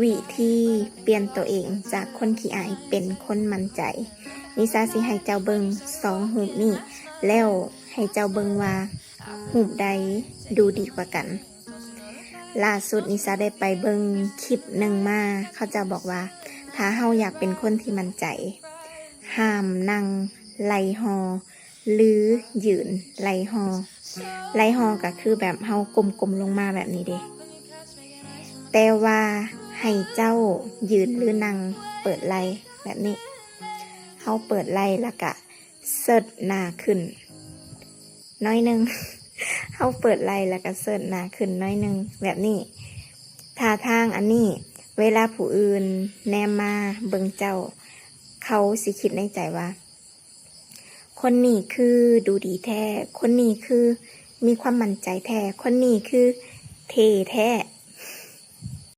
วิธีเปลี่ยนตัวเองจากคนขี้อายเป็นคนมั่นใจนิสาสิให้เจ้าเบิง2 รูปนี้แล้วให้เจ้าเบิงว่ารูปใดดูดีกว่ากันล่าสุดนิสาได้ไปเบิงคลิปหนึ่งมาเขาจะบอกว่าถ้าเฮาอยากเป็นคนที่มั่นใจห้ามนั่งไหลหอหรือยืนไหลหอก็คือแบบเฮากลมๆลงมาแบบนี้เด้แต่ว่าให้เจ้ายืนหรือนั่งเปิดไหลแบบนี้เฮาเปิดไหลแล้วก็เสิร์ชหน้าขึ้นน้อยหนึ่ง เฮาเปิดไหลแล้วก็เสิร์ชหน้าขึ้นน้อยหนึ่งแบบนี้ท่าทางอันนี้เวลาผู้อื่นแนมมาเบิ่งเจ้าเขาสิคิดในใจว่าคนนี้คือดูดีแท้คนนี้คือมีความมั่นใจแท้คนนี้คือเท่แท้